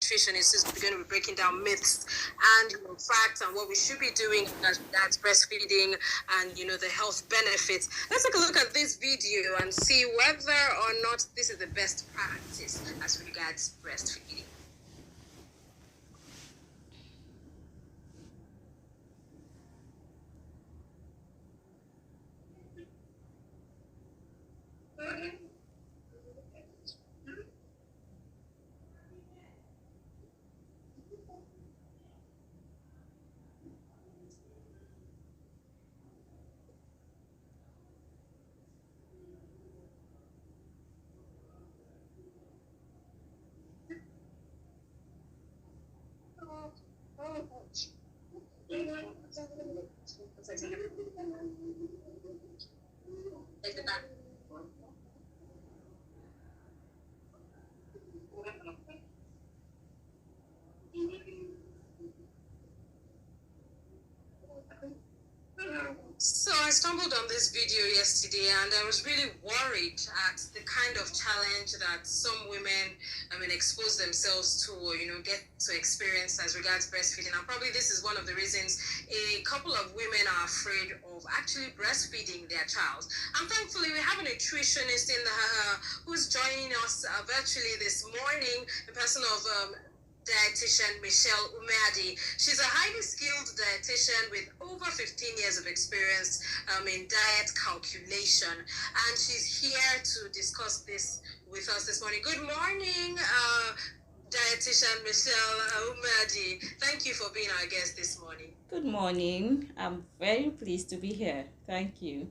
nutritionist who's going to be breaking down myths and facts and what we should be doing as regards breastfeeding and the health benefits. Let's take a look at this video and see whether or not this is the best practice as regards breastfeeding. So I stumbled on this video yesterday and I was really worried at the kind of challenge that some women, expose themselves to or, get to experience as regards breastfeeding. And probably this is one of the reasons a couple of women are afraid of actually breastfeeding their child. And thankfully we have a nutritionist who's joining us virtually this morning, the person of dietitian Michelle Umadi. She's a highly skilled dietitian with over 15 years of experience in diet calculation, and she's here to discuss this with us this morning. Good morning, dietitian Michelle Umadi. Thank you for being our guest this morning. Good morning. I'm very pleased to be here. Thank you.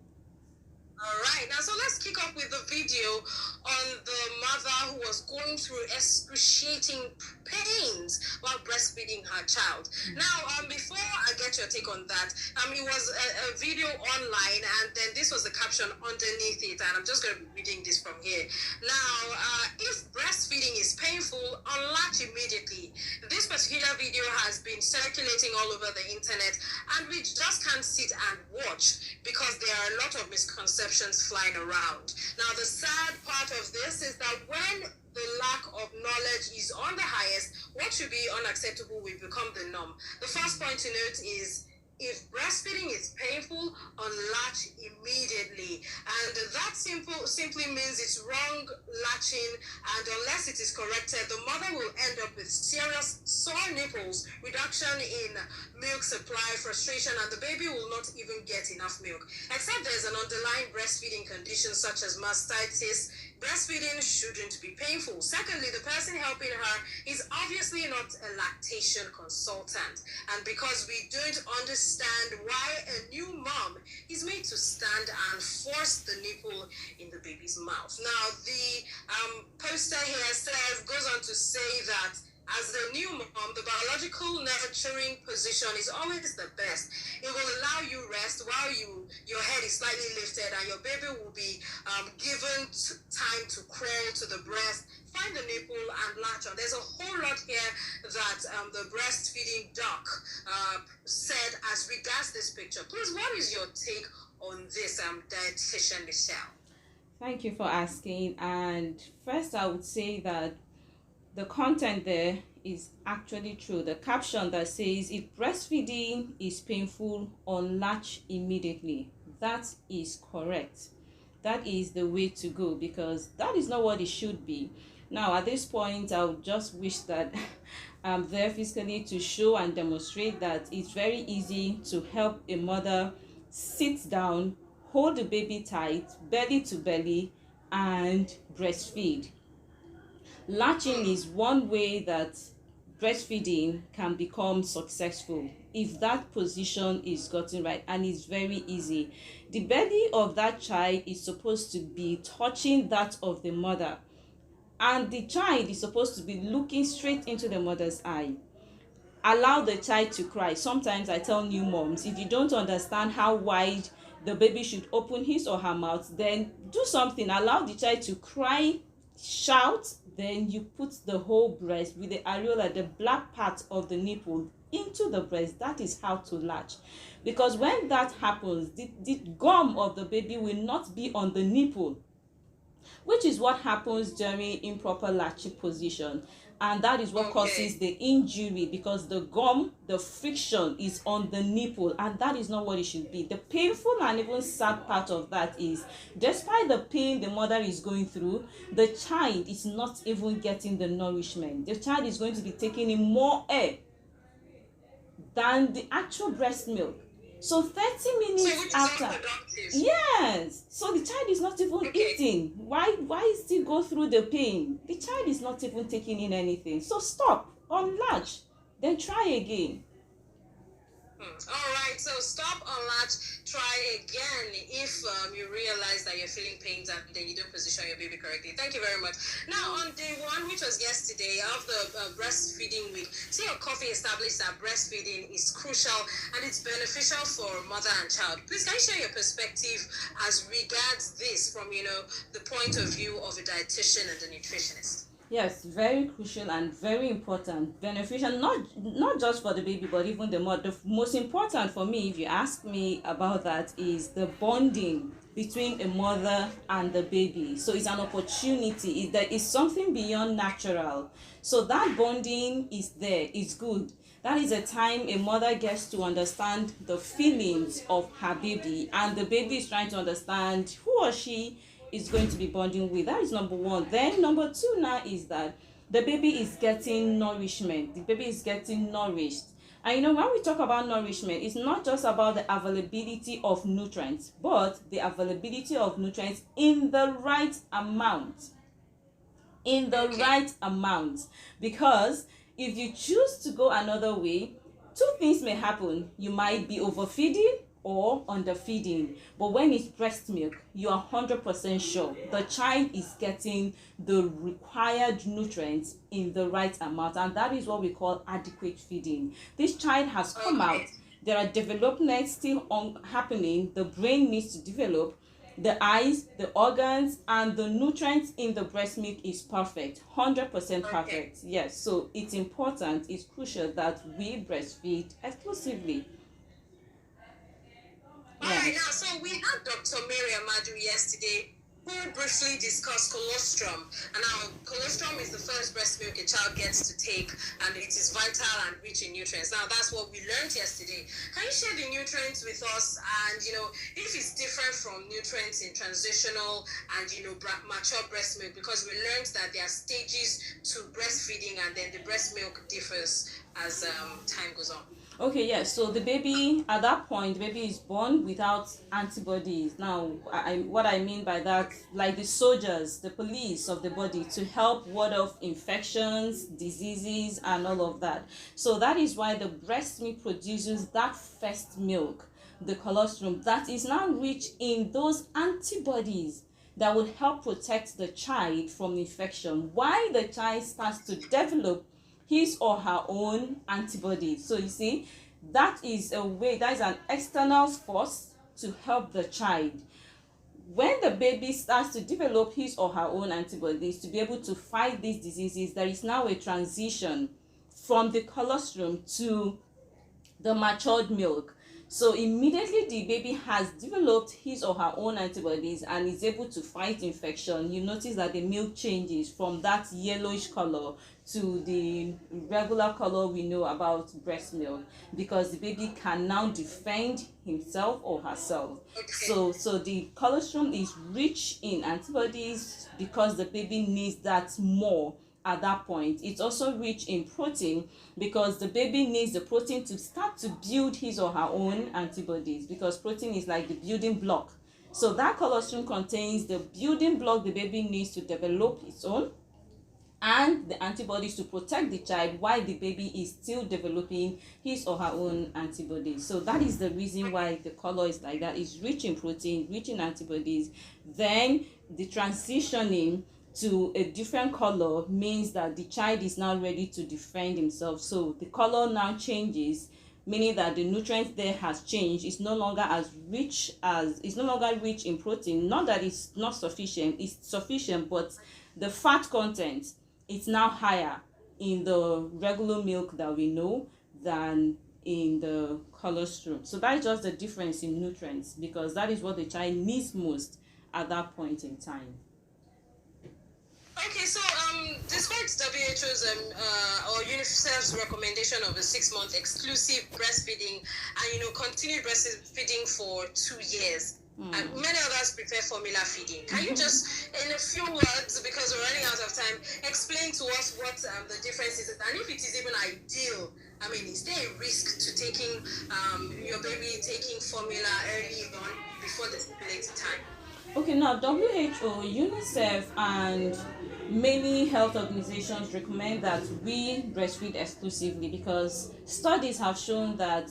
All right, now so let's kick off with the video on the mother who was going through excruciating pains while breastfeeding her child. Now, before I get your take on that, it was a video online, and then this was the caption underneath it, and I'm just going to be reading this from here. Now, if breastfeeding is painful, unlatch immediately. This particular video has been circulating all over the internet, and we just can't sit and watch because there are a lot of misconceptions flying around. Now, the sad part of this is that when the lack of knowledge is on the highest, what should be unacceptable will become the norm. The first point to note is, if breastfeeding is painful, unlatch immediately. And that simply means it's wrong latching, and unless it is corrected, the mother will end up with serious sore nipples, reduction in milk supply, frustration, and the baby will not even get enough milk. Except there's an underlying breastfeeding condition such as mastitis, breastfeeding shouldn't be painful. Secondly, the person helping her is obviously not a lactation consultant, and because we don't understand why a new mom is made to stand and force the nipple in the baby's mouth. Now, the poster here goes on to say that as the new mom, the biological nurturing position is always the best. It will allow you rest while your head is slightly lifted, and your baby will be given time to crawl to the breast, find the nipple, and latch on. There's a whole lot here that the breastfeeding doc said as regards this picture. Please, what is your take on this, dietitian Michelle? Thank you for asking. And first, I would say that the content there is actually true. The caption that says, if breastfeeding is painful, unlatch immediately. That is correct. That is the way to go, because that is not what it should be. Now, at this point, I would just wish that I'm there physically to show and demonstrate that it's very easy to help a mother sit down, hold the baby tight, belly to belly, and breastfeed. Latching is one way that breastfeeding can become successful if that position is gotten right, and it's very easy. The belly of that child is supposed to be touching that of the mother, and the child is supposed to be looking straight into the mother's eye. Allow the child to cry. Sometimes I tell new moms, if you don't understand how wide the baby should open his or her mouth, then do something. Allow the child to cry, shout, then you put the whole breast with the areola, the black part of the nipple, into the breast. That is how to latch, because when that happens, the gum of the baby will not be on the nipple, which is what happens during improper latching position. and that is what causes the injury, because the gum, the friction is on the nipple, and that is not what it should be. The painful and even sad part of that is, despite the pain the mother is going through, the child is not even getting the nourishment. The child is going to be taking in more air than the actual breast milk. So 30 minutes after, yes, so the child is not even eating. Why still go through the pain? The child is not even taking in anything. So stop, unlatch, then try again. All right, so stop, unlatch, try again if you realize that you're feeling pains and then you don't position your baby correctly. Thank you very much. Now, on day 1, which was yesterday of the breastfeeding week, Tea or Coffee established that breastfeeding is crucial and it's beneficial for mother and child. Please, can you share your perspective as regards this from, the point of view of a dietitian and a nutritionist? Yes, very crucial and very important. Beneficial, not just for the baby, but even the mother. The most important for me, if you ask me about that, is the bonding between a mother and the baby. So it's an opportunity. There is something beyond natural. So that bonding is there. It's good. That is a time a mother gets to understand the feelings of her baby, and the baby is trying to understand who or she is going to be bonding with. That is number 1. Then number 2 now is that the baby is getting nourishment. The baby is getting nourished. And when we talk about nourishment, it's not just about the availability of nutrients, but the availability of nutrients in the right amount. Right amount. Because if you choose to go another way, 2 things may happen. You might be overfeeding or underfeeding. But when it's breast milk, you are 100% sure the child is getting the required nutrients in the right amount, and that is what we call adequate feeding. This child has come out. There are developments still happening. The brain needs to develop. The eyes, the organs, and the nutrients in the breast milk is perfect, 100% perfect. Yes, so it's important, it's crucial that we breastfeed exclusively. All right, now, so we had Dr. Mary Amadu yesterday who briefly discussed colostrum. And now, colostrum is the first breast milk a child gets to take, and it is vital and rich in nutrients. Now, that's what we learned yesterday. Can you share the nutrients with us? And, if it's different from nutrients in transitional and, mature breast milk, because we learned that there are stages to breastfeeding, and then the breast milk differs as time goes on. Okay, yes. So the baby, at that point, the baby is born without antibodies. Now, what I mean by that, like the soldiers, the police of the body, to help ward off infections, diseases, and all of that. So that is why the breast milk produces that first milk, the colostrum, that is now rich in those antibodies that will help protect the child from infection while the child starts to develop his or her own antibodies. So you see, that is a way, that is an external force to help the child. When the baby starts to develop his or her own antibodies to be able to fight these diseases, there is now a transition from the colostrum to the matured milk. So immediately the baby has developed his or her own antibodies and is able to fight infection, you notice that the milk changes from that yellowish color to the regular color we know about breast milk, because the baby can now defend himself or herself. So the colostrum is rich in antibodies because the baby needs that more at that point. It's also rich in protein because the baby needs the protein to start to build his or her own antibodies, because protein is like the building block. So that colostrum contains the building block the baby needs to develop its own, and the antibodies to protect the child while the baby is still developing his or her own antibodies. So that is the reason why the color is like that. It's rich in protein, rich in antibodies. Then the transitioning to a different color means that the child is now ready to defend himself. So the color now changes, meaning that the nutrients there has changed. It's no longer rich in protein. Not that it's not sufficient, it's sufficient, but the fat content is now higher in the regular milk that we know than in the colostrum. So that is just the difference in nutrients, because that is what the child needs most at that point in time. Okay, so despite WHO's or UNICEF's recommendation of a 6-month exclusive breastfeeding and continued breastfeeding for 2 years, and many others prefer formula feeding. Can you just, in a few words, because we're running out of time, explain to us what the difference is, and if it is even ideal? I mean, is there a risk to taking your baby taking formula early on before the stipulated time? Okay, now WHO, UNICEF, and many health organizations recommend that we breastfeed exclusively because studies have shown that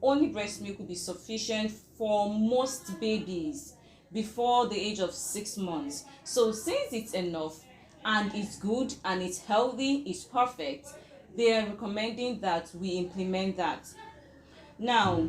only breast milk will be sufficient for most babies before the age of 6 months. So since it's enough and it's good and it's healthy, it's perfect, they are recommending that we implement that. Now,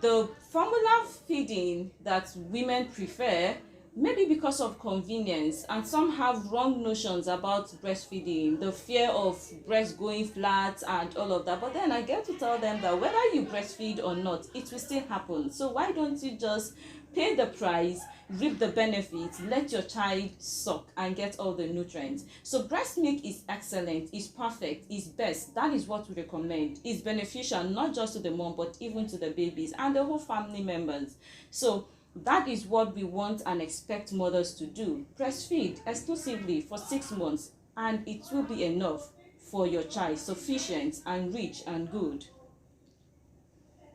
the formula feeding that women prefer, maybe because of convenience, and some have wrong notions about breastfeeding, the fear of breast going flat and all of that. But then I get to tell them that whether you breastfeed or not, it will still happen. So why don't you just pay the price, reap the benefits, let your child suck and get all the nutrients? So breast milk is excellent, is perfect, is best. That is what we recommend. It's beneficial not just to the mom but even to the babies and the whole family members. So that is what we want and expect mothers to do. Breastfeed exclusively for 6 months and it will be enough for your child, sufficient and rich and good.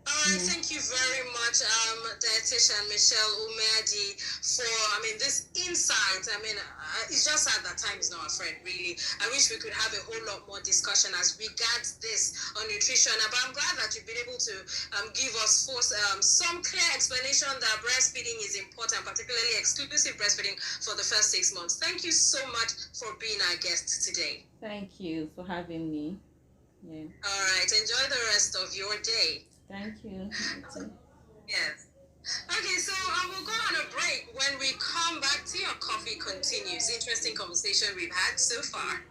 Thank you very much, dietitian Michelle Umedi, for this insight. It's just sad that time is not our friend, really. I wish we could have a whole lot more discussion as regards this on nutrition. But I'm glad that you've been able to give us some clear explanation that breastfeeding is important, particularly exclusive breastfeeding for the first 6 months. Thank you so much for being our guest today. Thank you for having me. Yeah. All right. Enjoy the rest of your day. Thank you. Yes. Okay, so we'll go on a break. When we come back, Tea or Coffee continues. Interesting conversation we've had so far.